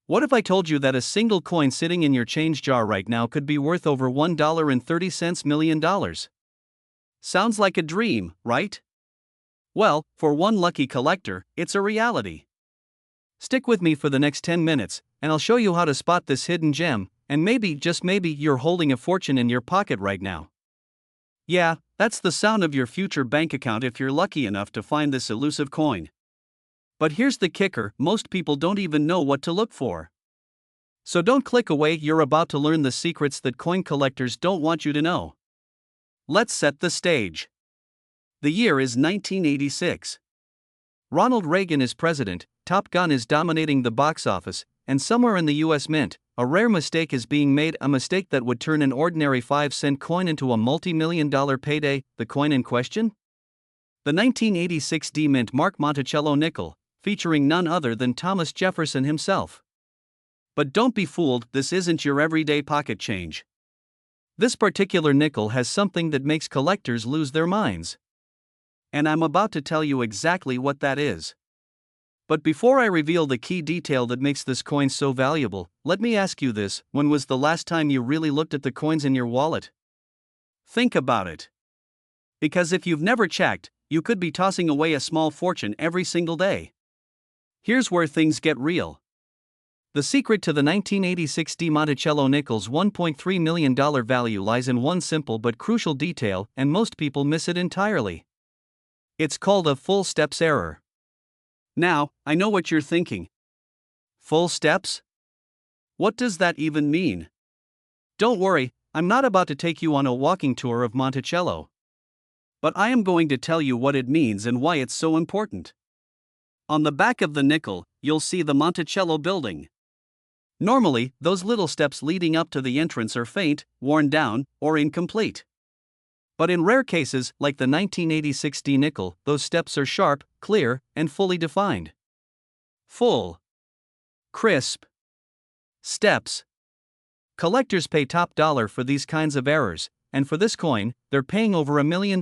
What if I told you that a single coin sitting in your change jar right now could be worth over $1.30 million? Sounds like a dream, right? Well, for one lucky collector, it's a reality. Stick with me for the next 10 minutes, and I'll show you how to spot this hidden gem, and maybe, just maybe, you're holding a fortune in your pocket right now. Yeah, that's the sound of your future bank account if you're lucky enough to find this elusive coin. But here's the kicker: most people don't even know what to look for. So don't click away, you're about to learn the secrets that coin collectors don't want you to know. Let's set the stage. The year is 1986. Ronald Reagan is president, Top Gun is dominating the box office, and somewhere in the US Mint, a rare mistake is being made, a mistake that would turn an ordinary 5-cent coin into a multi-million-dollar payday. The coin in question? The 1986 D Mint Mark Monticello nickel, featuring none other than Thomas Jefferson himself. But don't be fooled, this isn't your everyday pocket change. This particular nickel has something that makes collectors lose their minds. And I'm about to tell you exactly what that is. But before I reveal the key detail that makes this coin so valuable, let me ask you this: when was the last time you really looked at the coins in your wallet? Think about it. Because if you've never checked, you could be tossing away a small fortune every single day. Here's where things get real. The secret to the 1986 D Monticello nickel's $1.3 million value lies in one simple but crucial detail, and most people miss it entirely. It's called a full steps error. Now, I know what you're thinking. Full steps? What does that even mean? Don't worry, I'm not about to take you on a walking tour of Monticello. But I am going to tell you what it means and why it's so important. On the back of the nickel, you'll see the Monticello building. Normally, those little steps leading up to the entrance are faint, worn down, or incomplete. But in rare cases, like the 1986 D nickel, those steps are sharp, clear, and fully defined. Full. Crisp. Steps. Collectors pay top dollar for these kinds of errors, and for this coin, they're paying over $1 million.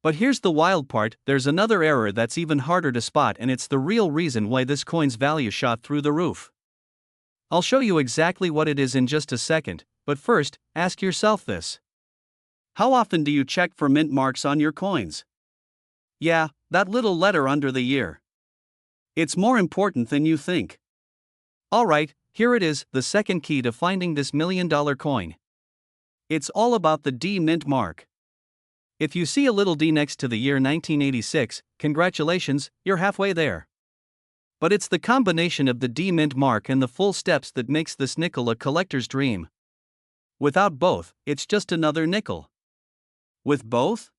But here's the wild part: there's another error that's even harder to spot, and it's the real reason why this coin's value shot through the roof. I'll show you exactly what it is in just a second, but first, ask yourself this. How often do you check for mint marks on your coins? Yeah, that little letter under the year. It's more important than you think. Alright, here it is, the second key to finding this $1 million coin. It's all about the D mint mark. If you see a little D next to the year 1986, congratulations, you're halfway there. But it's the combination of the D mint mark and the full steps that makes this nickel a collector's dream. Without both, it's just another nickel. With both?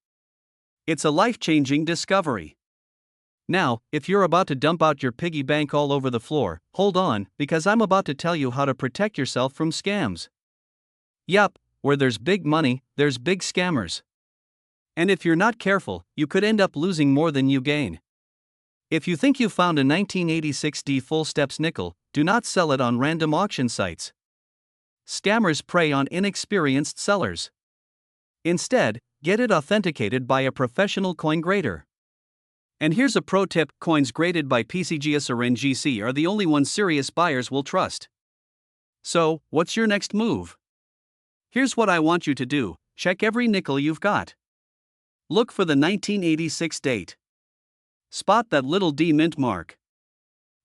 It's a life-changing discovery. Now, if you're about to dump out your piggy bank all over the floor, hold on, because I'm about to tell you how to protect yourself from scams. Yup, where there's big money, there's big scammers. And if you're not careful, you could end up losing more than you gain. If you think you found a 1986 D full steps nickel, do not sell it on random auction sites. Scammers prey on inexperienced sellers. Instead, get it authenticated by a professional coin grader. And here's a pro tip: coins graded by PCGS or NGC are the only ones serious buyers will trust. So, what's your next move? Here's what I want you to do: check every nickel you've got. Look for the 1986 date. Spot that little D mint mark.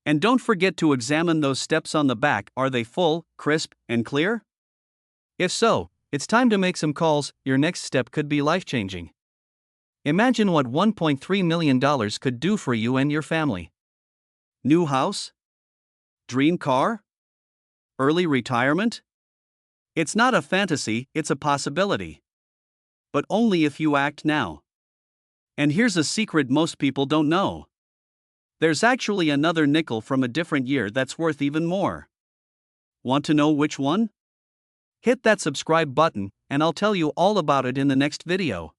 And don't forget to examine those steps on the back. Are they full, crisp, and clear? If so, it's time to make some calls. Your next step could be life-changing. Imagine what $1.3 million could do for you and your family. New house? Dream car? Early retirement? It's not a fantasy, it's a possibility. But only if you act now. And here's a secret most people don't know. There's actually another nickel from a different year that's worth even more. Want to know which one? Hit that subscribe button, and I'll tell you all about it in the next video.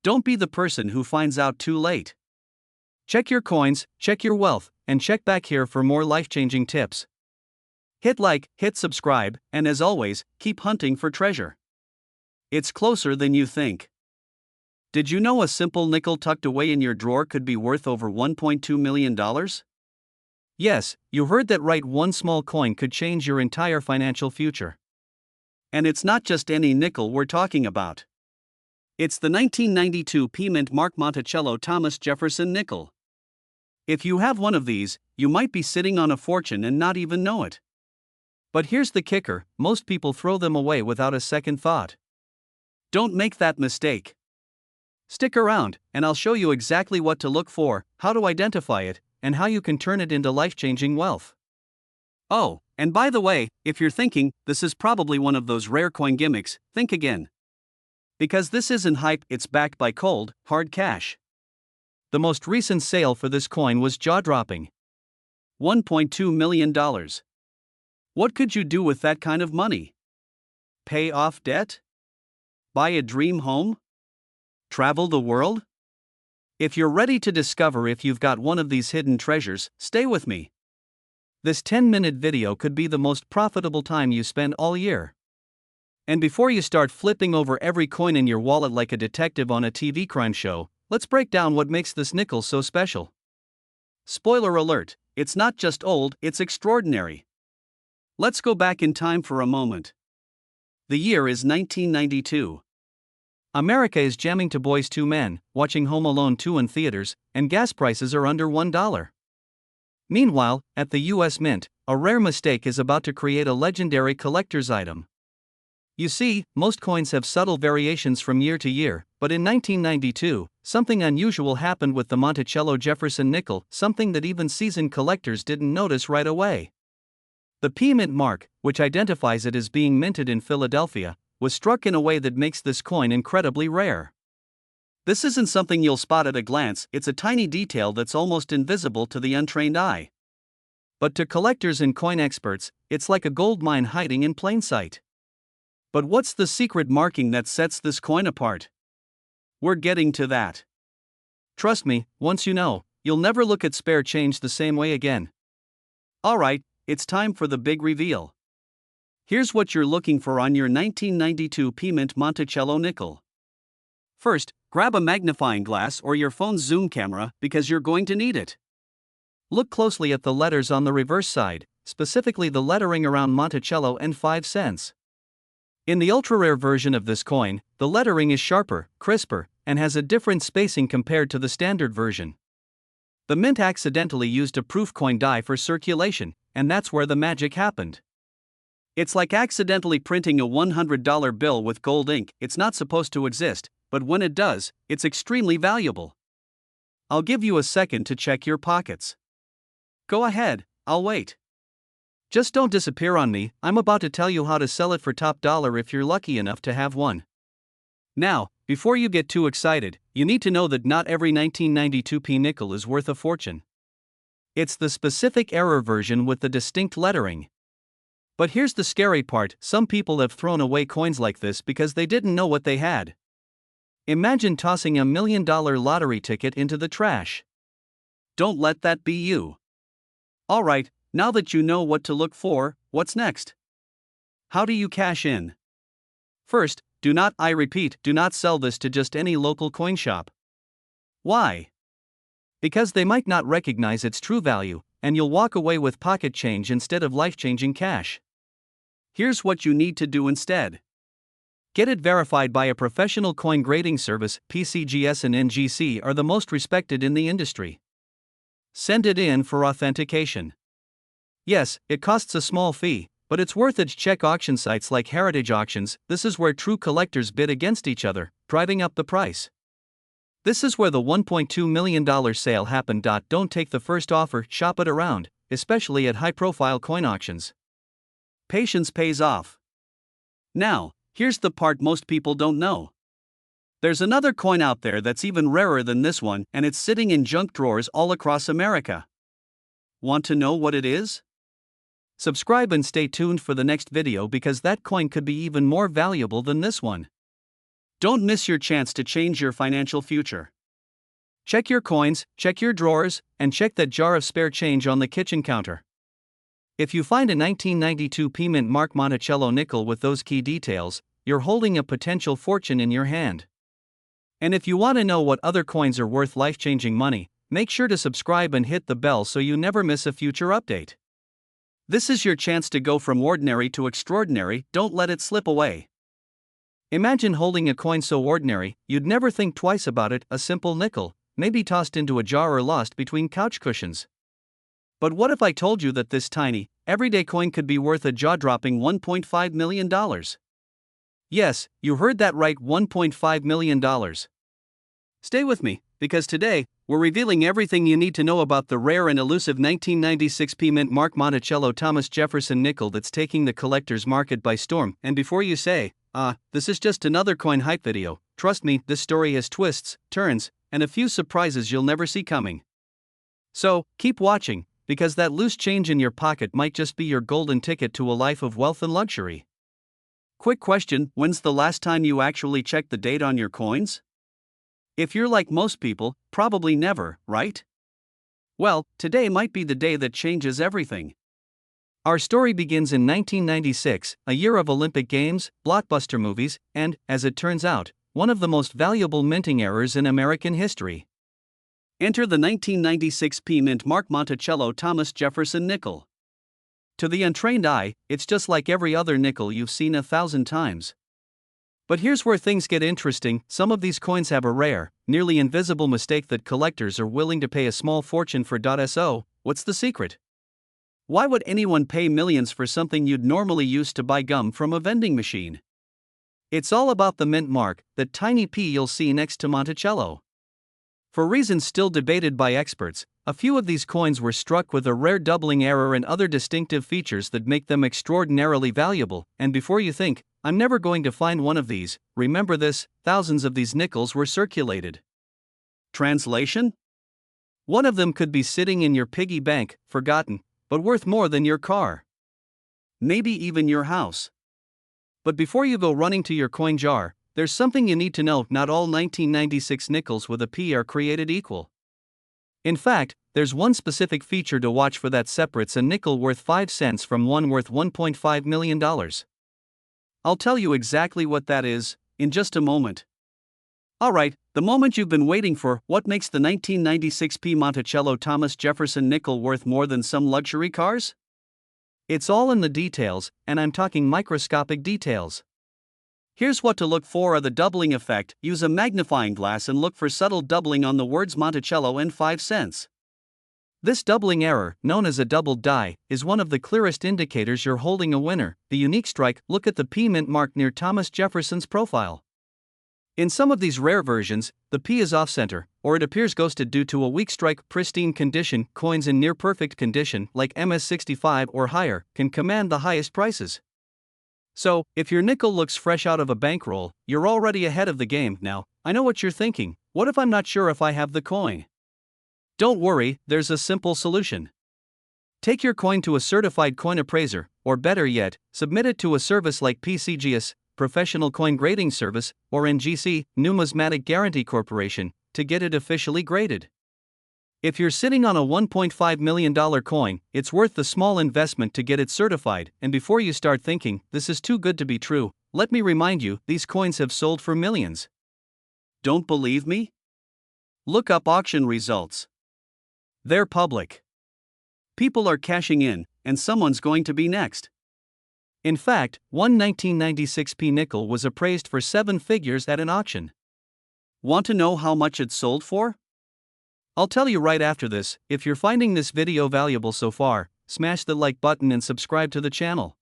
Don't be the person who finds out too late. Check your coins, check your wealth, and check back here for more life-changing tips. Hit like, hit subscribe, and as always, keep hunting for treasure. It's closer than you think. Did you know a simple nickel tucked away in your drawer could be worth over $1.2 million? Yes, you heard that right, one small coin could change your entire financial future. And it's not just any nickel we're talking about. It's the 1992 P Mint Mark Monticello Thomas Jefferson nickel. If you have one of these, you might be sitting on a fortune and not even know it. But here's the kicker, most people throw them away without a second thought. Don't make that mistake. Stick around, and I'll show you exactly what to look for, how to identify it, and how you can turn it into life-changing wealth. Oh, and by the way, if you're thinking, this is probably one of those rare coin gimmicks, think again. Because this isn't hype, it's backed by cold, hard cash. The most recent sale for this coin was jaw-dropping. $1.2 million. What could you do with that kind of money? Pay off debt? Buy a dream home? Travel the world? If you're ready to discover if you've got one of these hidden treasures, stay with me. This 10-minute video could be the most profitable time you spend all year. And before you start flipping over every coin in your wallet like a detective on a TV crime show, let's break down what makes this nickel so special. Spoiler alert, it's not just old, it's extraordinary. Let's go back in time for a moment. The year is 1992. America is jamming to Boys II Men, watching Home Alone 2 in theaters, and gas prices are under $1. Meanwhile, at the US Mint, a rare mistake is about to create a legendary collector's item. You see, most coins have subtle variations from year to year, but in 1992, something unusual happened with the Monticello Jefferson nickel, something that even seasoned collectors didn't notice right away. The P Mint mark, which identifies it as being minted in Philadelphia, was struck in a way that makes this coin incredibly rare. This isn't something you'll spot at a glance, it's a tiny detail that's almost invisible to the untrained eye. But to collectors and coin experts, it's like a gold mine hiding in plain sight. But what's the secret marking that sets this coin apart? We're getting to that. Trust me, once you know, you'll never look at spare change the same way again. Alright, it's time for the big reveal. Here's what you're looking for on your 1992 P Mint Monticello nickel. First, grab a magnifying glass or your phone's zoom camera because you're going to need it. Look closely at the letters on the reverse side, specifically the lettering around Monticello and 5 cents. In the ultra-rare version of this coin, the lettering is sharper, crisper, and has a different spacing compared to the standard version. The Mint accidentally used a proof coin die for circulation, and that's where the magic happened. It's like accidentally printing a $100 bill with gold ink. It's not supposed to exist, but when it does, it's extremely valuable. I'll give you a second to check your pockets. Go ahead, I'll wait. Just don't disappear on me, I'm about to tell you how to sell it for top dollar if you're lucky enough to have one. Now, before you get too excited, you need to know that not every 1992 P nickel is worth a fortune. It's the specific error version with the distinct lettering. But here's the scary part, some people have thrown away coins like this because they didn't know what they had. Imagine tossing $1 million lottery ticket into the trash. Don't let that be you. Alright, now that you know what to look for, what's next? How do you cash in? First, do not sell this to just any local coin shop. Why? Because they might not recognize its true value, and you'll walk away with pocket change instead of life-changing cash. Here's what you need to do instead. Get it verified by a professional coin grading service. PCGS and NGC are the most respected in the industry. Send it in for authentication. Yes, it costs a small fee, but it's worth it. Check auction sites like Heritage Auctions. This is where true collectors bid against each other, driving up the price. This is where the $1.2 million sale happened. Don't take the first offer, shop it around, especially at high-profile coin auctions. Patience pays off. Now, here's the part most people don't know. There's another coin out there that's even rarer than this one, and it's sitting in junk drawers all across America. Want to know what it is? Subscribe and stay tuned for the next video because that coin could be even more valuable than this one. Don't miss your chance to change your financial future. Check your coins, check your drawers, and check that jar of spare change on the kitchen counter. If you find a 1992 P Mint Mark Monticello nickel with those key details, you're holding a potential fortune in your hand. And if you want to know what other coins are worth life-changing money, make sure to subscribe and hit the bell so you never miss a future update. This is your chance to go from ordinary to extraordinary, don't let it slip away. Imagine holding a coin so ordinary, you'd never think twice about it, a simple nickel, maybe tossed into a jar or lost between couch cushions. But what if I told you that this tiny, everyday coin could be worth a jaw-dropping $1.5 million? Yes, you heard that right, $1.5 million. Stay with me, because today, we're revealing everything you need to know about the rare and elusive 1996 Mint Mark Monticello Thomas Jefferson nickel that's taking the collector's market by storm. And before you say, this is just another coin hype video, trust me, this story has twists, turns, and a few surprises you'll never see coming. So, keep watching, because that loose change in your pocket might just be your golden ticket to a life of wealth and luxury. Quick question, when's the last time you actually checked the date on your coins? If you're like most people, probably never, right? Well, today might be the day that changes everything. Our story begins in 1996, a year of Olympic Games, blockbuster movies, and, as it turns out, one of the most valuable minting errors in American history. Enter the 1996 Mint Mark Monticello Thomas Jefferson nickel. To the untrained eye, it's just like every other nickel you've seen 1,000 times. But here's where things get interesting, some of these coins have a rare, nearly invisible mistake that collectors are willing to pay a small fortune for. So, what's the secret? Why would anyone pay millions for something you'd normally use to buy gum from a vending machine? It's all about the mint mark, that tiny P you'll see next to Monticello. For reasons still debated by experts, a few of these coins were struck with a rare doubling error and other distinctive features that make them extraordinarily valuable. And before you think, I'm never going to find one of these, remember this, thousands of these nickels were circulated. Translation? One of them could be sitting in your piggy bank, forgotten, but worth more than your car. Maybe even your house. But before you go running to your coin jar, there's something you need to know, not all 1996 nickels with a P are created equal. In fact, there's one specific feature to watch for that separates a nickel worth 5 cents from one worth $1.5 million. I'll tell you exactly what that is, in just a moment. Alright, the moment you've been waiting for, what makes the 1996 Monticello Thomas Jefferson nickel worth more than some luxury cars? It's all in the details, and I'm talking microscopic details. Here's what to look for: the doubling effect. Use a magnifying glass and look for subtle doubling on the words Monticello and 5 cents. This doubling error, known as a doubled die, is one of the clearest indicators you're holding a winner. The unique strike, look at the P mint mark near Thomas Jefferson's profile. In some of these rare versions, the P is off-center, or it appears ghosted due to a weak strike. Pristine condition, coins in near-perfect condition, like MS65 or higher, can command the highest prices. So, if your nickel looks fresh out of a bankroll, you're already ahead of the game. Now, I know what you're thinking, what if I'm not sure if I have the coin? Don't worry, there's a simple solution. Take your coin to a certified coin appraiser, or better yet, submit it to a service like PCGS, Professional Coin Grading Service, or NGC, Numismatic Guarantee Corporation, to get it officially graded. If you're sitting on a $1.5 million coin, it's worth the small investment to get it certified. And before you start thinking, this is too good to be true, let me remind you, these coins have sold for millions. Don't believe me? Look up auction results. They're public. People are cashing in, and someone's going to be next. In fact, one 1996 nickel was appraised for 7 figures at an auction. Want to know how much it sold for? I'll tell you right after this. If you're finding this video valuable so far, smash the like button and subscribe to the channel.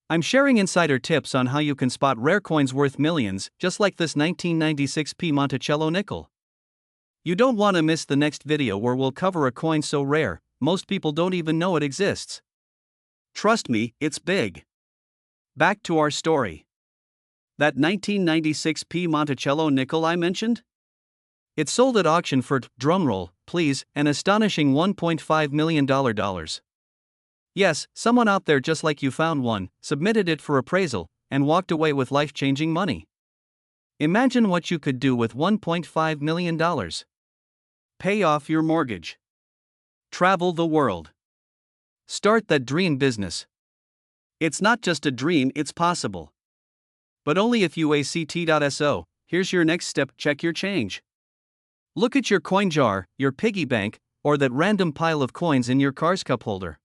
I'm sharing insider tips on how you can spot rare coins worth millions, just like this 1996 Monticello nickel. You don't want to miss the next video where we'll cover a coin so rare, most people don't even know it exists. Trust me, it's big. Back to our story. That 1996 Monticello nickel I mentioned? It sold at auction for, drumroll, please, an astonishing $1.5 million. Yes, someone out there just like you found one, submitted it for appraisal, and walked away with life-changing money. Imagine what you could do with $1.5 million. Pay off your mortgage. Travel the world. Start that dream business. It's not just a dream, it's possible. But only if you act. So, here's your next step: check your change. Look at your coin jar, your piggy bank, or that random pile of coins in your car's cup holder.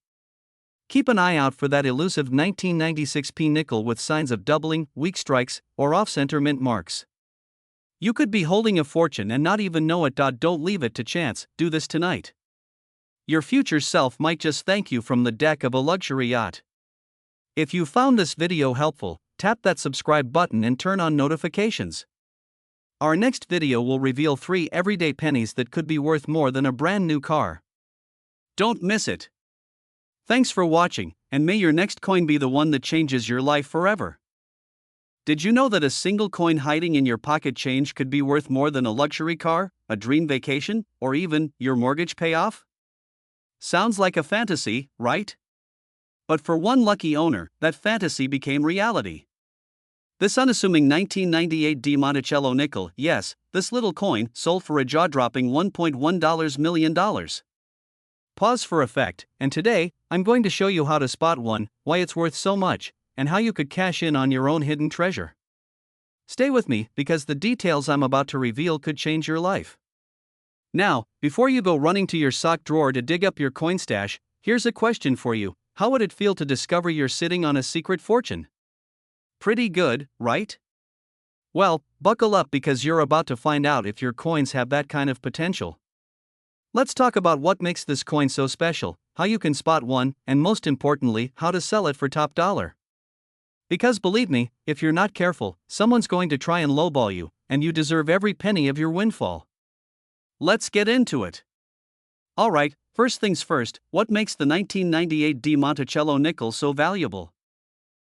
Keep an eye out for that elusive 1996p nickel with signs of doubling, weak strikes, or off-center mint marks. You could be holding a fortune and not even know it. Don't leave it to chance, do this tonight. Your future self might just thank you from the deck of a luxury yacht. If you found this video helpful, tap that subscribe button and turn on notifications. Our next video will reveal 3 everyday pennies that could be worth more than a brand new car. Don't miss it. Thanks for watching, and may your next coin be the one that changes your life forever. Did you know that a single coin hiding in your pocket change could be worth more than a luxury car, a dream vacation, or even your mortgage payoff? Sounds like a fantasy, right? But for one lucky owner, that fantasy became reality. This unassuming 1998 D Monticello nickel, yes, this little coin, sold for a jaw-dropping $1.1 million. Pause for effect, and today, I'm going to show you how to spot one, why it's worth so much, and how you could cash in on your own hidden treasure. Stay with me, because the details I'm about to reveal could change your life. Now, before you go running to your sock drawer to dig up your coin stash, here's a question for you. How would it feel to discover you're sitting on a secret fortune? Pretty good, right? Well, buckle up because you're about to find out if your coins have that kind of potential. Let's talk about what makes this coin so special, how you can spot one, and most importantly, how to sell it for top dollar. Because believe me, if you're not careful, someone's going to try and lowball you, and you deserve every penny of your windfall. Let's get into it. Alright, first things first, what makes the 1998 D Monticello nickel so valuable?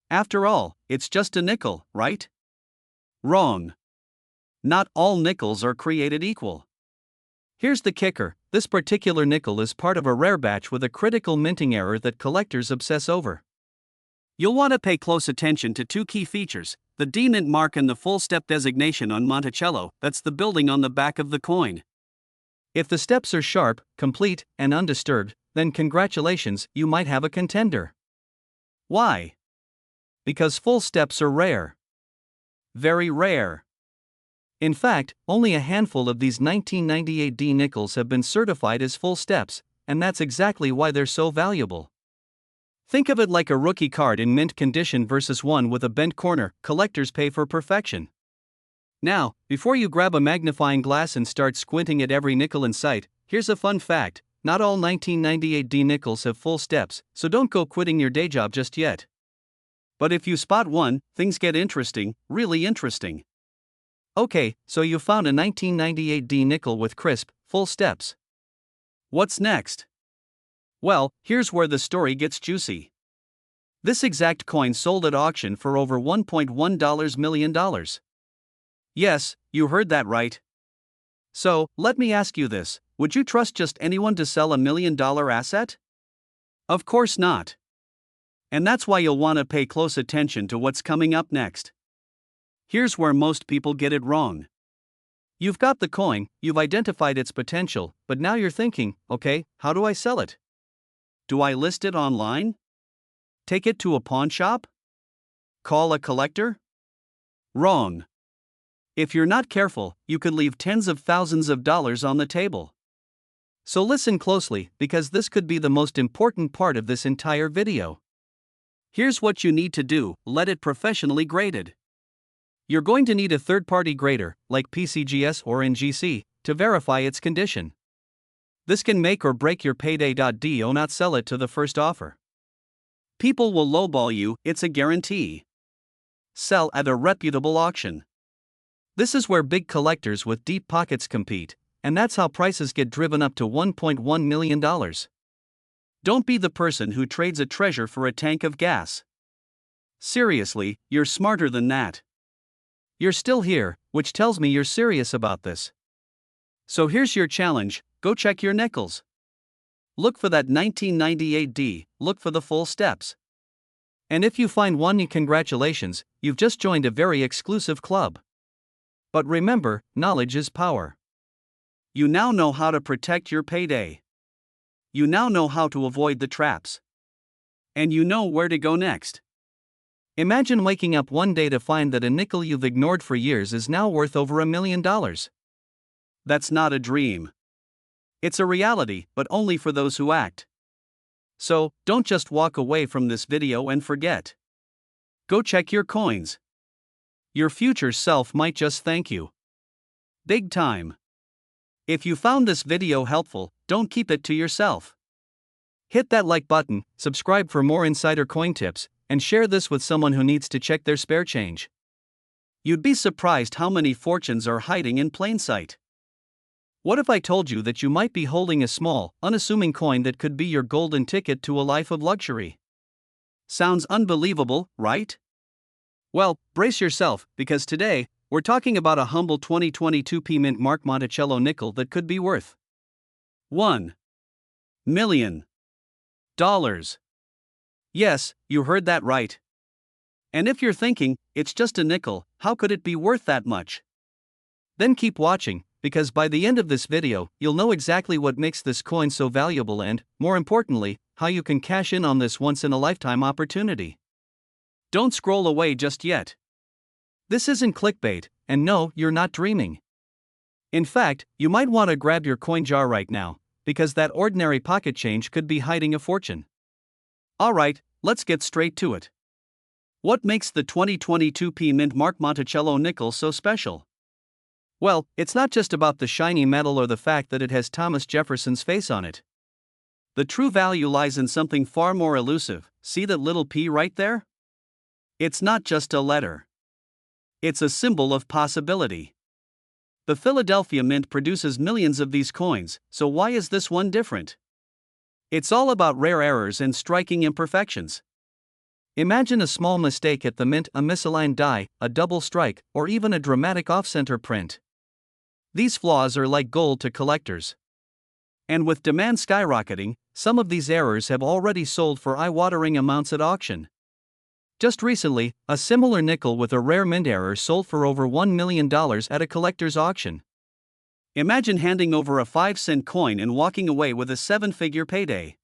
After all, it's just a nickel, right? Wrong. Not all nickels are created equal. Here's the kicker, this particular nickel is part of a rare batch with a critical minting error that collectors obsess over. You'll want to pay close attention to 2 key features, the D mint mark and the full step designation on Monticello, that's the building on the back of the coin. If the steps are sharp, complete, and undisturbed, then congratulations, you might have a contender. Why? Because full steps are rare. Very rare. In fact, only a handful of these 1998 D nickels have been certified as full steps, and that's exactly why they're so valuable. Think of it like a rookie card in mint condition versus one with a bent corner. Collectors pay for perfection. Now, before you grab a magnifying glass and start squinting at every nickel in sight, here's a fun fact: not all 1998 D nickels have full steps, so don't go quitting your day job just yet. But if you spot one, things get interesting, really interesting. Okay, so you found a 1998 D nickel with crisp, full steps. What's next? Well, here's where the story gets juicy. This exact coin sold at auction for over $1.1 million. Yes, you heard that right. So, let me ask you this, would you trust just anyone to sell $1 million asset? Of course not. And that's why you'll want to pay close attention to what's coming up next. Here's where most people get it wrong. You've got the coin, you've identified its potential, but now you're thinking, okay, how do I sell it? Do I list it online? Take it to a pawn shop? Call a collector? Wrong. If you're not careful, you could leave tens of thousands of dollars on the table. So listen closely, because this could be the most important part of this entire video. Here's what you need to do: let it professionally graded. You're going to need a third-party grader, like PCGS or NGC, to verify its condition. This can make or break your payday. Do not sell it to the first offer. People will lowball you, it's a guarantee. Sell at a reputable auction. This is where big collectors with deep pockets compete, and that's how prices get driven up to $1.1 million. Don't be the person who trades a treasure for a tank of gas. Seriously, you're smarter than that. You're still here, which tells me you're serious about this. So here's your challenge: go check your nickels. Look for that 1998 D, look for the full steps. And if you find one, congratulations, you've just joined a very exclusive club. But remember, knowledge is power. You now know how to protect your payday. You now know how to avoid the traps. And you know where to go next. Imagine waking up one day to find that a nickel you've ignored for years is now worth over $1 million. That's not a dream. It's a reality, but only for those who act. So, don't just walk away from this video and forget. Go check your coins. Your future self might just thank you. Big time. If you found this video helpful, don't keep it to yourself. Hit that like button, subscribe for more insider coin tips, and share this with someone who needs to check their spare change. You'd be surprised how many fortunes are hiding in plain sight. What if I told you that you might be holding a small, unassuming coin that could be your golden ticket to a life of luxury? Sounds unbelievable, right? Well, brace yourself, because today, we're talking about a humble 2022 P Mint Mark Monticello nickel that could be worth $1 million. Yes, you heard that right. And if you're thinking, it's just a nickel, how could it be worth that much? Then keep watching, because by the end of this video, you'll know exactly what makes this coin so valuable and, more importantly, how you can cash in on this once-in-a-lifetime opportunity. Don't scroll away just yet. This isn't clickbait, and no, you're not dreaming. In fact, you might want to grab your coin jar right now, because that ordinary pocket change could be hiding a fortune. Alright, let's get straight to it. What makes the 2022 P Mint Mark Monticello nickel so special? Well, it's not just about the shiny metal or the fact that it has Thomas Jefferson's face on it. The true value lies in something far more elusive. See that little P right there? It's not just a letter. It's a symbol of possibility. The Philadelphia Mint produces millions of these coins, so why is this one different? It's all about rare errors and striking imperfections. Imagine a small mistake at the mint, a misaligned die, a double strike, or even a dramatic off-center print. These flaws are like gold to collectors. And with demand skyrocketing, some of these errors have already sold for eye-watering amounts at auction. Just recently, a similar nickel with a rare mint error sold for over $1 million at a collector's auction. Imagine handing over a 5-cent coin and walking away with a 7-figure payday.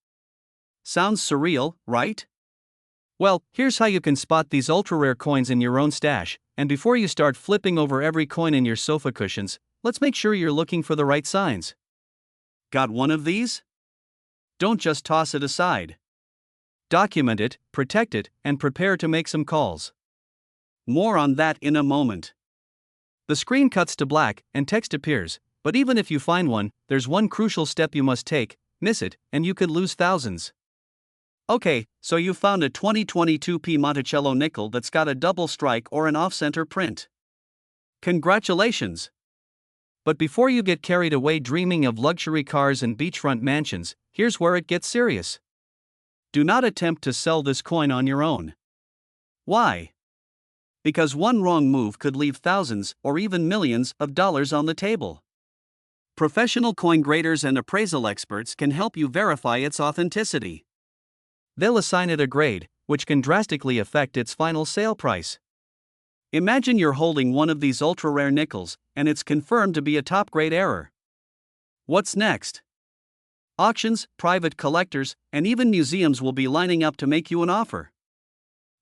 Sounds surreal, right? Well, here's how you can spot these ultra-rare coins in your own stash, and before you start flipping over every coin in your sofa cushions, let's make sure you're looking for the right signs. Got one of these? Don't just toss it aside. Document it, protect it, and prepare to make some calls. More on that in a moment. The screen cuts to black, and text appears, but even if you find one, there's one crucial step you must take. Miss it, and you could lose thousands. Okay, so you found a 2022 P Monticello nickel that's got a double strike or an off-center print. Congratulations! But before you get carried away dreaming of luxury cars and beachfront mansions, here's where it gets serious. Do not attempt to sell this coin on your own. Why? Because one wrong move could leave thousands or even millions of dollars on the table. Professional coin graders and appraisal experts can help you verify its authenticity. They'll assign it a grade, which can drastically affect its final sale price. Imagine you're holding one of these ultra-rare nickels, and it's confirmed to be a top-grade error. What's next? Auctions, private collectors, and even museums will be lining up to make you an offer.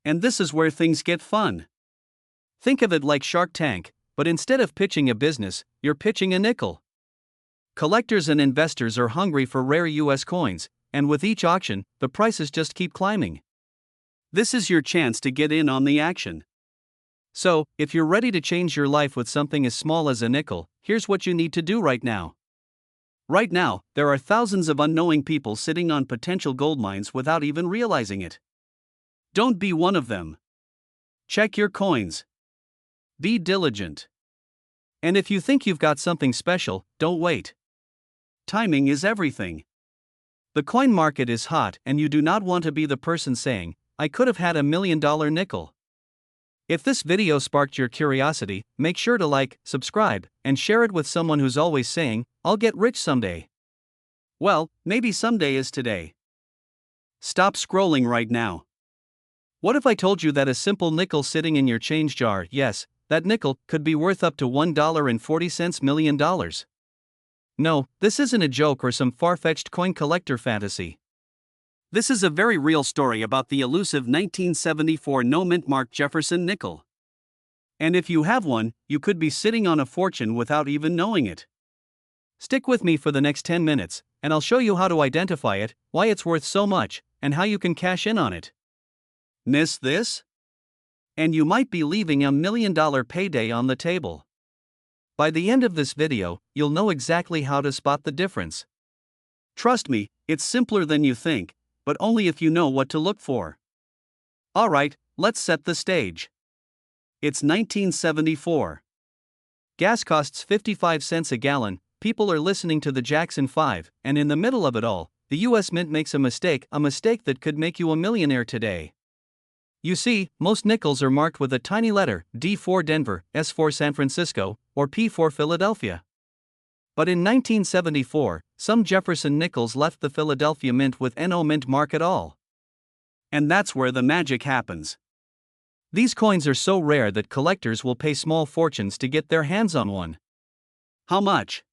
And this is where things get fun. Think of it like Shark Tank, but instead of pitching a business, you're pitching a nickel. Collectors and investors are hungry for rare US coins, and with each auction, the prices just keep climbing. This is your chance to get in on the action. So, if you're ready to change your life with something as small as a nickel, here's what you need to do right now. Right now, there are thousands of unknowing people sitting on potential gold mines without even realizing it. Don't be one of them. Check your coins. Be diligent. And if you think you've got something special, don't wait. Timing is everything. The coin market is hot, and you do not want to be the person saying, "I could have had $1 million nickel." If this video sparked your curiosity, make sure to like, subscribe, and share it with someone who's always saying, "I'll get rich someday." Well, maybe someday is today. Stop scrolling right now. What if I told you that a simple nickel sitting in your change jar, yes, that nickel, could be worth up to $1.40 million? No, this isn't a joke or some far-fetched coin collector fantasy. This is a very real story about the elusive 1974 no-mint Mark Jefferson nickel. And if you have one, you could be sitting on a fortune without even knowing it. Stick with me for the next 10 minutes, and I'll show you how to identify it, why it's worth so much, and how you can cash in on it. Miss this? And you might be leaving $1 million payday on the table. By the end of this video, you'll know exactly how to spot the difference. Trust me, it's simpler than you think, but only if you know what to look for. Alright, let's set the stage. It's 1974. Gas costs 55 cents a gallon, people are listening to the Jackson 5, and in the middle of it all, the US Mint makes a mistake that could make you a millionaire today. You see, most nickels are marked with a tiny letter, D for Denver, S for San Francisco, or P for Philadelphia. But in 1974, some Jefferson nickels left the Philadelphia Mint with no mint mark at all. And that's where the magic happens. These coins are so rare that collectors will pay small fortunes to get their hands on one. How much?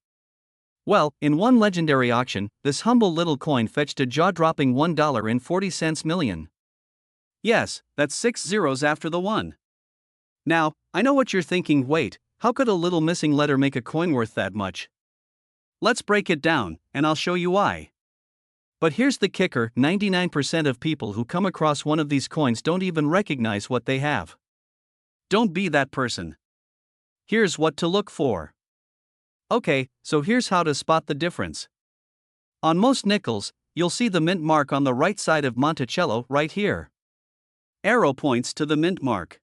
Well, in one legendary auction, this humble little coin fetched a jaw-dropping $1.40 million. Yes, that's 6 zeros after the 1. Now, I know what you're thinking, wait, how could a little missing letter make a coin worth that much? Let's break it down, and I'll show you why. But here's the kicker, 99% of people who come across one of these coins don't even recognize what they have. Don't be that person. Here's what to look for. Okay, so here's how to spot the difference. On most nickels, you'll see the mint mark on the right side of Monticello right here. Arrow points to the mint mark.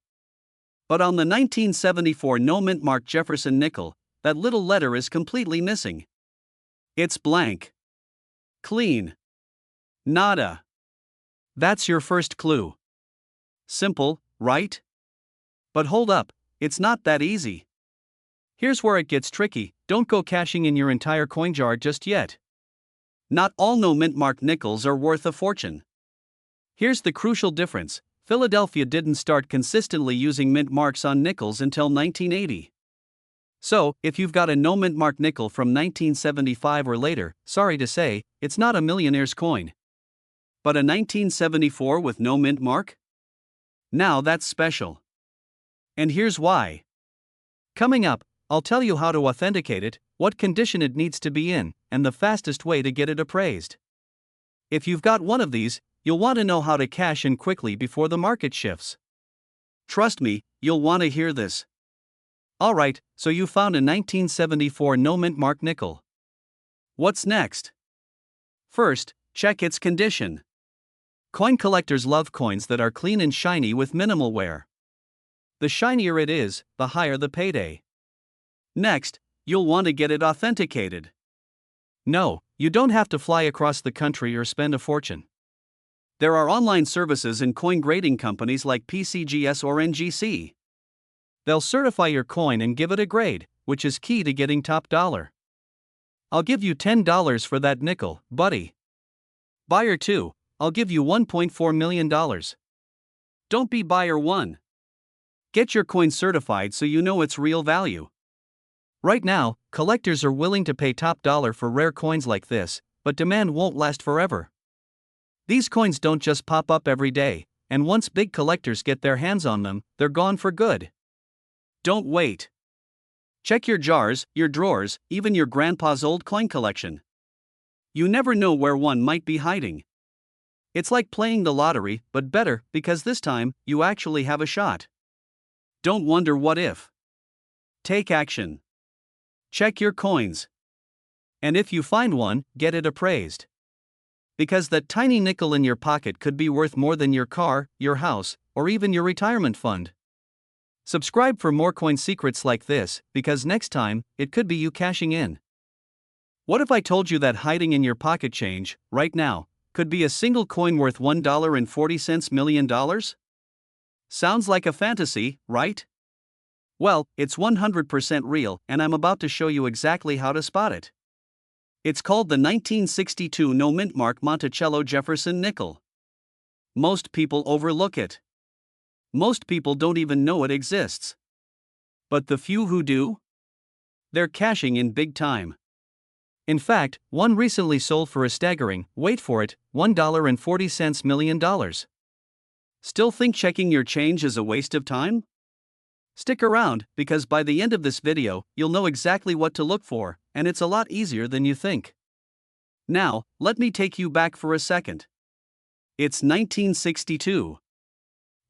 But on the 1974 no mint mark Jefferson nickel, that little letter is completely missing. It's blank. Clean. Nada. That's your first clue. Simple, right? But hold up, it's not that easy. Here's where it gets tricky, don't go cashing in your entire coin jar just yet. Not all no mint mark nickels are worth a fortune. Here's the crucial difference. Philadelphia didn't start consistently using mint marks on nickels until 1980. So, if you've got a no mint mark nickel from 1975 or later, sorry to say, it's not a millionaire's coin. But a 1974 with no mint mark? Now that's special. And here's why. Coming up, I'll tell you how to authenticate it, what condition it needs to be in, and the fastest way to get it appraised. If you've got one of these, you'll want to know how to cash in quickly before the market shifts. Trust me, you'll want to hear this. Alright, so you found a 1974 no mint mark nickel. What's next? First, check its condition. Coin collectors love coins that are clean and shiny with minimal wear. The shinier it is, the higher the payday. Next, you'll want to get it authenticated. No, you don't have to fly across the country or spend a fortune. There are online services and coin grading companies like PCGS or NGC. They'll certify your coin and give it a grade, which is key to getting top dollar. I'll give you $10 for that nickel, buddy. Buyer 2, I'll give you $1.4 million. Don't be buyer 1. Get your coin certified so you know its real value. Right now, collectors are willing to pay top dollar for rare coins like this, but demand won't last forever. These coins don't just pop up every day, and once big collectors get their hands on them, they're gone for good. Don't wait. Check your jars, your drawers, even your grandpa's old coin collection. You never know where one might be hiding. It's like playing the lottery, but better, because this time, you actually have a shot. Don't wonder what if. Take action. Check your coins. And if you find one, get it appraised. Because that tiny nickel in your pocket could be worth more than your car, your house, or even your retirement fund. Subscribe for more coin secrets like this, because next time, it could be you cashing in. What if I told you that hiding in your pocket change, right now, could be a single coin worth $1.40 million? Sounds like a fantasy, right? Well, it's 100% real, and I'm about to show you exactly how to spot it. It's called the 1962 no mint mark Monticello Jefferson nickel. Most people overlook it. Most people don't even know it exists. But the few who do? They're cashing in big time. In fact, one recently sold for a staggering, wait for it, $1.40 million. Still think checking your change is a waste of time? Stick around, because by the end of this video, you'll know exactly what to look for, and it's a lot easier than you think. Now, let me take you back for a second. It's 1962.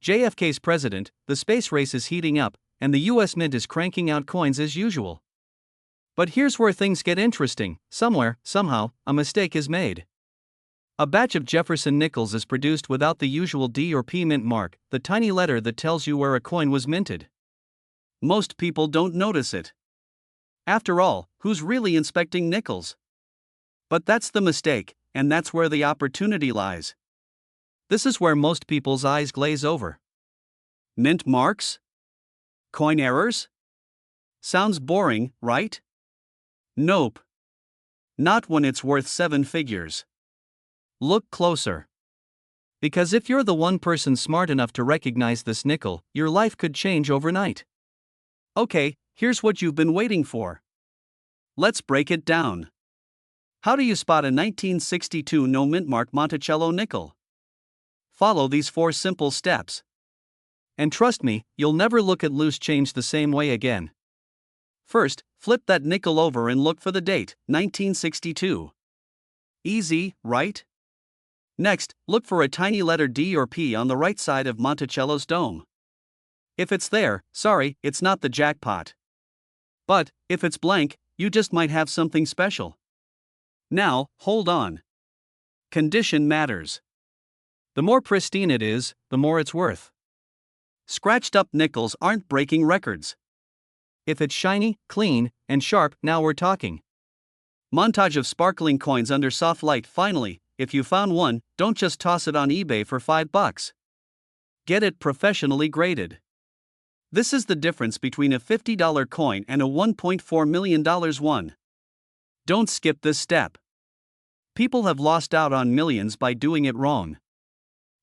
JFK's president, the space race is heating up, and the US Mint is cranking out coins as usual. But here's where things get interesting. Somewhere, somehow, a mistake is made. A batch of Jefferson nickels is produced without the usual D or P mint mark, the tiny letter that tells you where a coin was minted. Most people don't notice it. After all, who's really inspecting nickels? But that's the mistake, and that's where the opportunity lies. This is where most people's eyes glaze over. Mint marks? Coin errors? Sounds boring, right? Nope. Not when it's worth 7 figures. Look closer. Because if you're the one person smart enough to recognize this nickel, your life could change overnight. Okay, here's what you've been waiting for. Let's break it down. How do you spot a 1962 no mint mark Monticello nickel? Follow these 4 simple steps. And trust me, you'll never look at loose change the same way again. First, flip that nickel over and look for the date, 1962. Easy, right? Next, look for a tiny letter D or P on the right side of Monticello's dome. If it's there, sorry, it's not the jackpot. But, if it's blank, you just might have something special. Now, hold on. Condition matters. The more pristine it is, the more it's worth. Scratched up nickels aren't breaking records. If it's shiny, clean, and sharp, now we're talking. Montage of sparkling coins under soft light. Finally, if you found one, don't just toss it on eBay for $5. Get it professionally graded. This is the difference between a $50 coin and a $1.4 million one. Don't skip this step. People have lost out on millions by doing it wrong.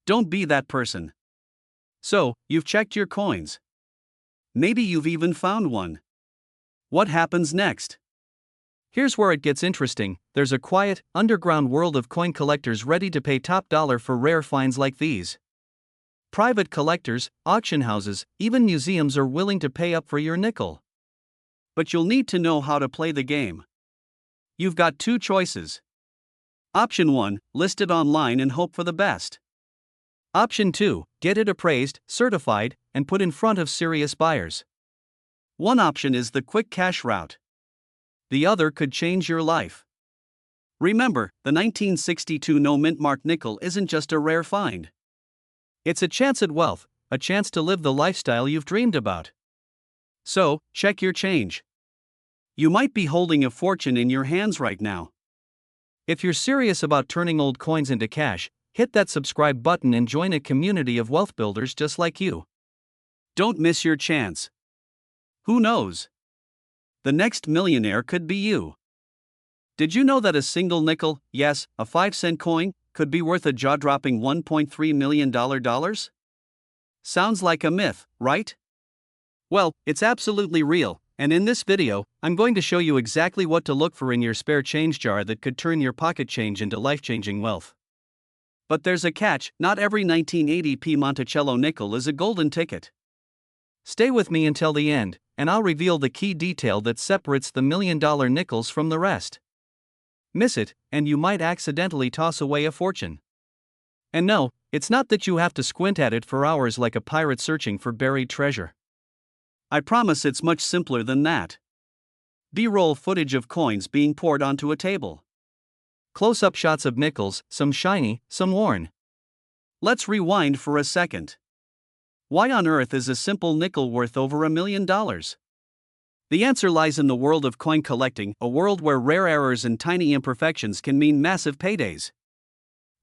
Don't be that person. So, you've checked your coins. Maybe you've even found one. What happens next? Here's where it gets interesting. There's a quiet, underground world of coin collectors ready to pay top dollar for rare finds like these. Private collectors, auction houses, even museums are willing to pay up for your nickel. But you'll need to know how to play the game. You've got 2 choices. Option 1, list it online and hope for the best. Option 2, get it appraised, certified, and put in front of serious buyers. One option is the quick cash route. The other could change your life. Remember, the 1962 no mint mark nickel isn't just a rare find. It's a chance at wealth, a chance to live the lifestyle you've dreamed about. So, check your change. You might be holding a fortune in your hands right now. If you're serious about turning old coins into cash, hit that subscribe button and join a community of wealth builders just like you. Don't miss your chance. Who knows? The next millionaire could be you. Did you know that a single nickel, yes, a 5-cent coin, could be worth a jaw-dropping $1.3 million? Sounds like a myth, right? Well, it's absolutely real, and in this video, I'm going to show you exactly what to look for in your spare change jar that could turn your pocket change into life-changing wealth. But there's a catch, not every 1980p Monticello nickel is a golden ticket. Stay with me until the end, and I'll reveal the key detail that separates the million-dollar nickels from the rest. Miss it, and you might accidentally toss away a fortune. And no, it's not that you have to squint at it for hours like a pirate searching for buried treasure. I promise it's much simpler than that. B-roll footage of coins being poured onto a table. Close-up shots of nickels, some shiny, some worn. Let's rewind for a second. Why on earth is a simple nickel worth over $1 million? The answer lies in the world of coin collecting, a world where rare errors and tiny imperfections can mean massive paydays.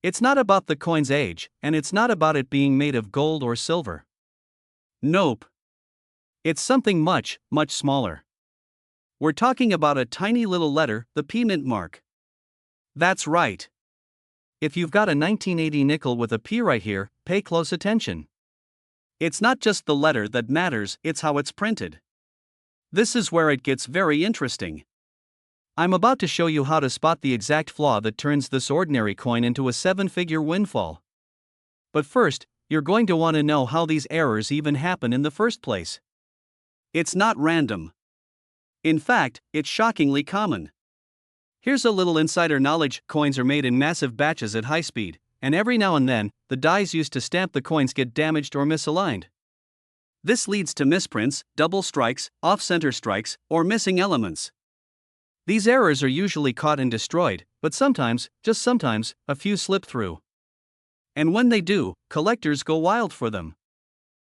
It's not about the coin's age, and it's not about it being made of gold or silver. Nope. It's something much, much smaller. We're talking about a tiny little letter, the P mint mark. That's right. If you've got a 1980 nickel with a P right here, pay close attention. It's not just the letter that matters, it's how it's printed. This is where it gets very interesting. I'm about to show you how to spot the exact flaw that turns this ordinary coin into a 7-figure windfall. But first, you're going to want to know how these errors even happen in the first place. It's not random. In fact, it's shockingly common. Here's a little insider knowledge: coins are made in massive batches at high speed, and every now and then, the dies used to stamp the coins get damaged or misaligned. This leads to misprints, double strikes, off-center strikes, or missing elements. These errors are usually caught and destroyed, but sometimes, just sometimes, a few slip through. And when they do, collectors go wild for them.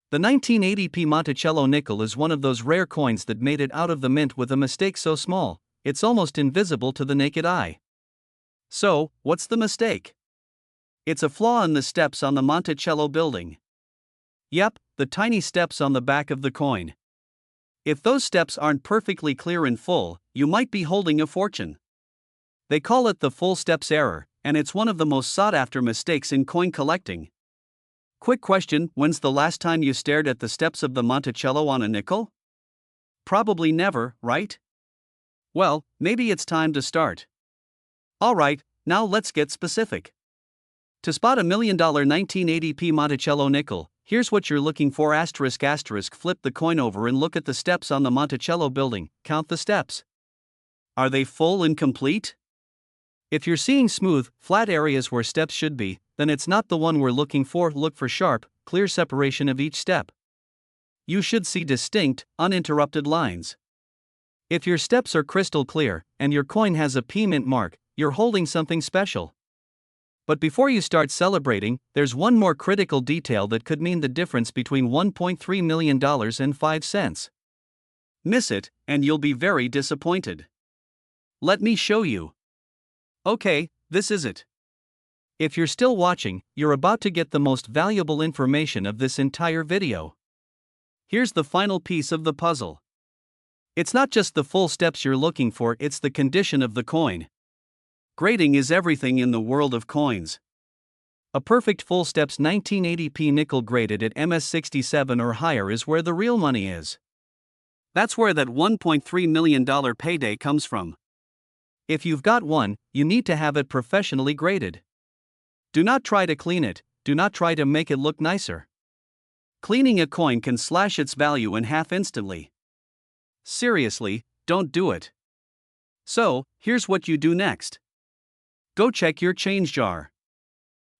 The 1980p Monticello nickel is one of those rare coins that made it out of the mint with a mistake so small, it's almost invisible to the naked eye. So, what's the mistake? It's a flaw in the steps on the Monticello building. Yep, the tiny steps on the back of the coin. If those steps aren't perfectly clear in full, you might be holding a fortune. They call it the full steps error, and it's one of the most sought-after mistakes in coin collecting. Quick question: when's the last time you stared at the steps of the Monticello on a nickel? Probably never, right? Well, maybe it's time to start. Alright, now let's get specific. To spot $1 million 1980p Monticello nickel, here's what you're looking for: ****. Flip the coin over and look at the steps on the Monticello building, count the steps. Are they full and complete? If you're seeing smooth, flat areas where steps should be, then it's not the one we're looking for. Look for sharp, clear separation of each step. You should see distinct, uninterrupted lines. If your steps are crystal clear, and your coin has a P mint mark, you're holding something special. But before you start celebrating, there's one more critical detail that could mean the difference between $1.3 million and 5 cents. Miss it, and you'll be very disappointed. Let me show you. Okay, this is it. If you're still watching, you're about to get the most valuable information of this entire video. Here's the final piece of the puzzle. It's not just the full steps you're looking for, it's the condition of the coin. Grading is everything in the world of coins. A perfect full steps 1980p nickel graded at MS67 or higher is where the real money is. That's where that $1.3 million payday comes from. If you've got one, you need to have it professionally graded. Do not try to clean it, do not try to make it look nicer. Cleaning a coin can slash its value in half instantly. Seriously, don't do it. So, here's what you do next. Go check your change jar.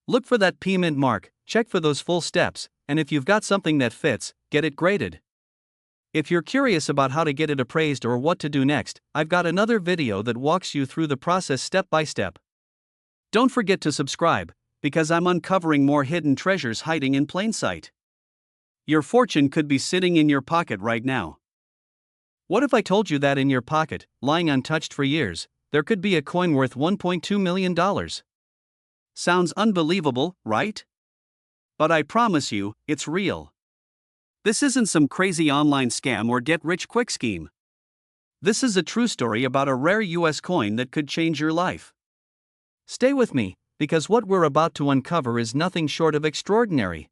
Look for that P mint mark, check for those full steps, and if you've got something that fits, get it graded. If you're curious about how to get it appraised or what to do next, I've got another video that walks you through the process step by step. Don't forget to subscribe, because I'm uncovering more hidden treasures hiding in plain sight. Your fortune could be sitting in your pocket right now. What if I told you that in your pocket, lying untouched for years, there could be a coin worth $1.2 million? Sounds unbelievable, right? But I promise you, it's real. This isn't some crazy online scam or get-rich-quick scheme. This is a true story about a rare US coin that could change your life. Stay with me, because what we're about to uncover is nothing short of extraordinary.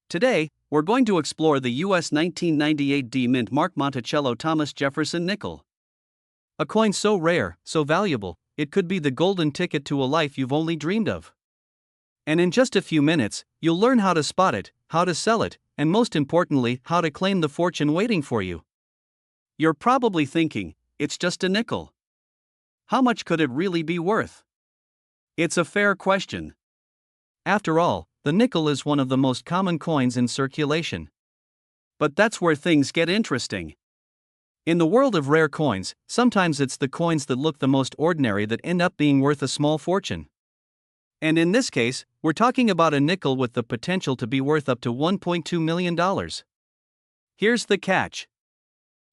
Today, we're going to explore the US 1998 D mint mark Monticello Thomas Jefferson nickel. A coin so rare, so valuable, it could be the golden ticket to a life you've only dreamed of. And in just a few minutes, you'll learn how to spot it, how to sell it, and most importantly, how to claim the fortune waiting for you. You're probably thinking, it's just a nickel. How much could it really be worth? It's a fair question. After all, the nickel is one of the most common coins in circulation. But that's where things get interesting. In the world of rare coins, sometimes it's the coins that look the most ordinary that end up being worth a small fortune. And in this case, we're talking about a nickel with the potential to be worth up to $1.2 million. Here's the catch.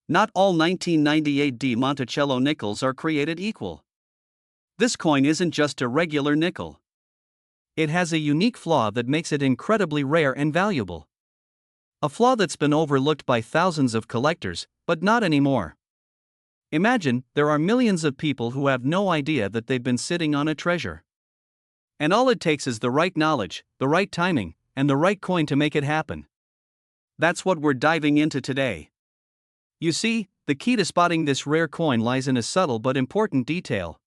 Not all 1998 D Monticello nickels are created equal. This coin isn't just a regular nickel. It has a unique flaw that makes it incredibly rare and valuable. A flaw that's been overlooked by thousands of collectors, but not anymore. Imagine, there are millions of people who have no idea that they've been sitting on a treasure. And all it takes is the right knowledge, the right timing, and the right coin to make it happen. That's what we're diving into today. You see, the key to spotting this rare coin lies in a subtle but important detail.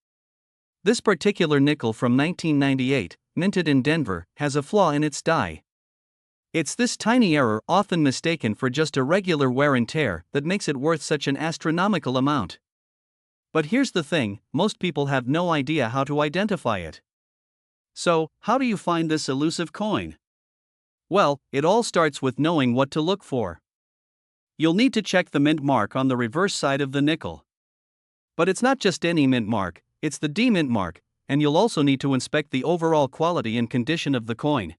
This particular nickel from 1998, minted in Denver, has a flaw in its die. It's this tiny error, often mistaken for just a regular wear and tear, that makes it worth such an astronomical amount. But here's the thing, most people have no idea how to identify it. So, how do you find this elusive coin? Well, it all starts with knowing what to look for. You'll need to check the mint mark on the reverse side of the nickel. But it's not just any mint mark, it's the D mint mark, and you'll also need to inspect the overall quality and condition of the coin.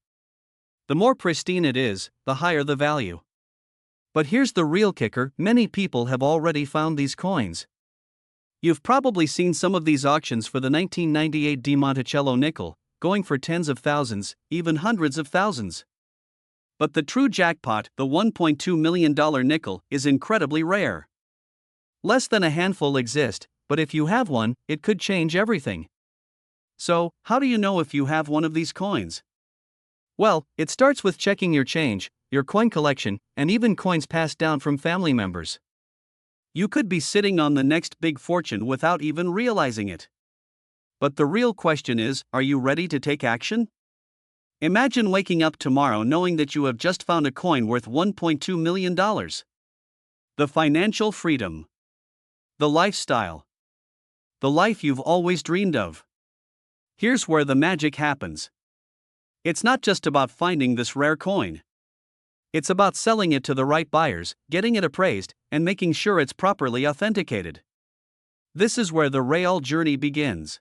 The more pristine it is, the higher the value. But here's the real kicker, many people have already found these coins. You've probably seen some of these auctions for the 1998 D Monticello nickel, going for tens of thousands, even hundreds of thousands. But the true jackpot, the $1.2 million nickel, is incredibly rare. Less than a handful exist, but if you have one, it could change everything. So, how do you know if you have one of these coins? Well, it starts with checking your change, your coin collection, and even coins passed down from family members. You could be sitting on the next big fortune without even realizing it. But the real question is, are you ready to take action? Imagine waking up tomorrow knowing that you have just found a coin worth $1.2 million. The financial freedom. The lifestyle. The life you've always dreamed of. Here's where the magic happens. It's not just about finding this rare coin. It's about selling it to the right buyers, getting it appraised, and making sure it's properly authenticated. This is where the real journey begins.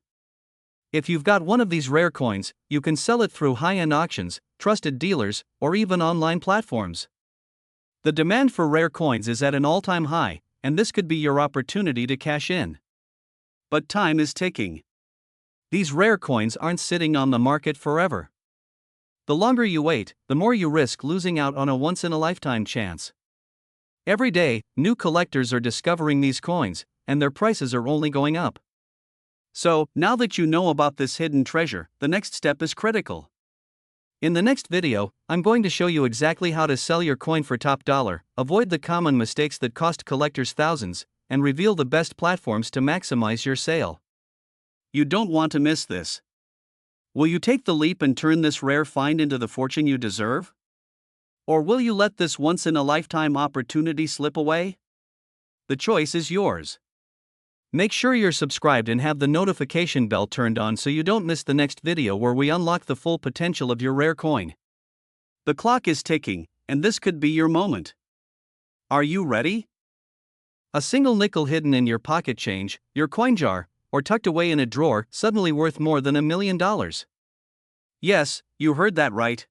If you've got one of these rare coins, you can sell it through high-end auctions, trusted dealers, or even online platforms. The demand for rare coins is at an all-time high, and this could be your opportunity to cash in. But time is ticking. These rare coins aren't sitting on the market forever. The longer you wait, the more you risk losing out on a once-in-a-lifetime chance. Every day, new collectors are discovering these coins, and their prices are only going up. So, now that you know about this hidden treasure, the next step is critical. In the next video, I'm going to show you exactly how to sell your coin for top dollar, avoid the common mistakes that cost collectors thousands, and reveal the best platforms to maximize your sale. You don't want to miss this. Will you take the leap and turn this rare find into the fortune you deserve? Or will you let this once-in-a-lifetime opportunity slip away? The choice is yours. Make sure you're subscribed and have the notification bell turned on so you don't miss the next video where we unlock the full potential of your rare coin. The clock is ticking, and this could be your moment. Are you ready? A single nickel hidden in your pocket change, your coin jar, or tucked away in a drawer, suddenly worth more than $1 million. Yes, you heard that right.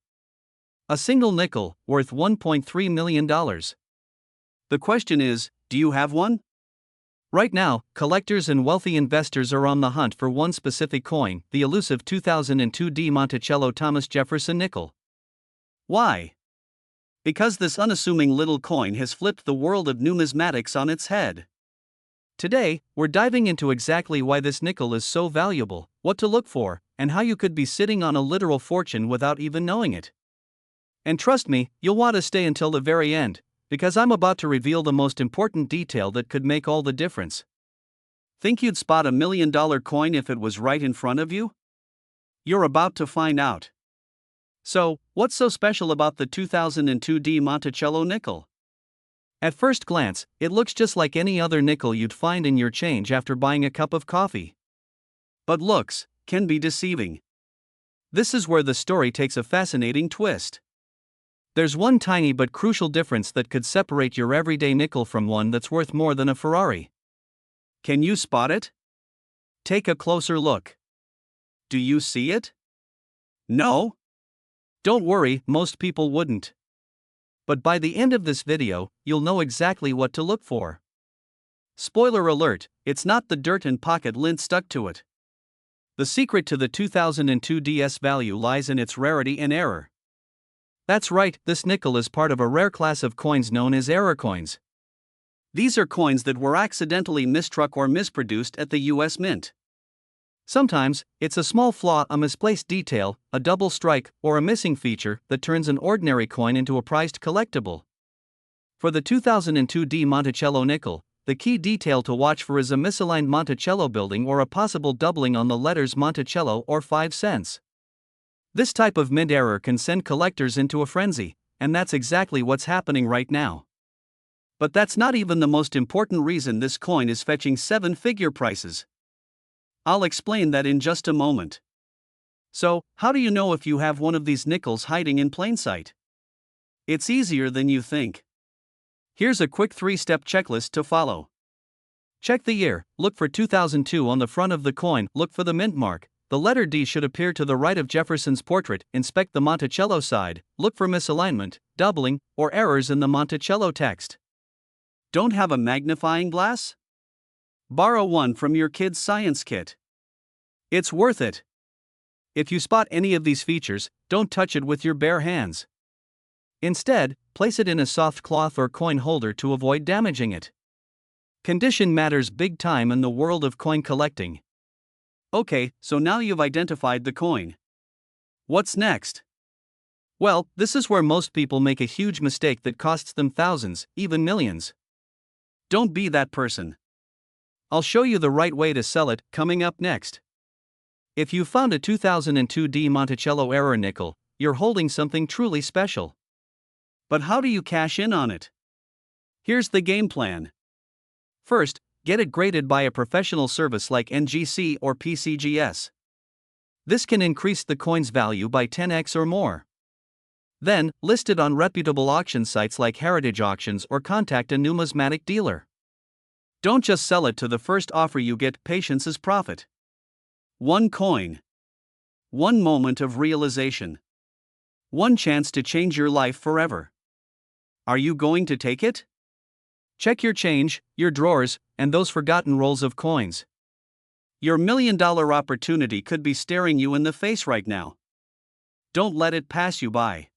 A single nickel, worth $1.3 million. The question is, do you have one? Right now, collectors and wealthy investors are on the hunt for one specific coin, the elusive 2002 D Monticello Jefferson nickel. Why? Because this unassuming little coin has flipped the world of numismatics on its head. Today, we're diving into exactly why this nickel is so valuable, what to look for, and how you could be sitting on a literal fortune without even knowing it. And trust me, you'll want to stay until the very end, because I'm about to reveal the most important detail that could make all the difference. Think you'd spot $1 million coin if it was right in front of you? You're about to find out. So, what's so special about the 2002 D Monticello nickel? At first glance, it looks just like any other nickel you'd find in your change after buying a cup of coffee. But looks can be deceiving. This is where the story takes a fascinating twist. There's one tiny but crucial difference that could separate your everyday nickel from one that's worth more than a Ferrari. Can you spot it? Take a closer look. Do you see it? No? Don't worry, most people wouldn't. But by the end of this video, you'll know exactly what to look for. Spoiler alert, it's not the dirt and pocket lint stuck to it. The secret to the 2002 DS value lies in its rarity and error. That's right, this nickel is part of a rare class of coins known as error coins. These are coins that were accidentally mistruck or misproduced at the US Mint. Sometimes, it's a small flaw, a misplaced detail, a double strike, or a missing feature that turns an ordinary coin into a prized collectible. For the 2002 D Monticello nickel, the key detail to watch for is a misaligned Monticello building or a possible doubling on the letters Monticello or 5 cents. This type of mint error can send collectors into a frenzy, and that's exactly what's happening right now. But that's not even the most important reason this coin is fetching seven-figure prices. I'll explain that in just a moment. So, how do you know if you have one of these nickels hiding in plain sight? It's easier than you think. Here's a quick 3-step checklist to follow. Check the year, look for 2002 on the front of the coin, look for the mint mark. The letter D should appear to the right of Jefferson's portrait. Inspect the Monticello side, look for misalignment, doubling, or errors in the Monticello text. Don't have a magnifying glass? Borrow one from your kid's science kit. It's worth it. If you spot any of these features, don't touch it with your bare hands. Instead, place it in a soft cloth or coin holder to avoid damaging it. Condition matters big time in the world of coin collecting. Okay, so now you've identified the coin. What's next? Well, this is where most people make a huge mistake that costs them thousands, even millions. Don't be that person. I'll show you the right way to sell it, coming up next. If you found a 2002 D Monticello error nickel, you're holding something truly special. But how do you cash in on it? Here's the game plan. First, get it graded by a professional service like NGC or PCGS. This can increase the coin's value by 10x or more. Then, list it on reputable auction sites like Heritage Auctions or contact a numismatic dealer. Don't just sell it to the first offer you get. Patience is profit. One coin. One moment of realization. One chance to change your life forever. Are you going to take it? Check your change, your drawers, and those forgotten rolls of coins. Your million-dollar opportunity could be staring you in the face right now. Don't let it pass you by.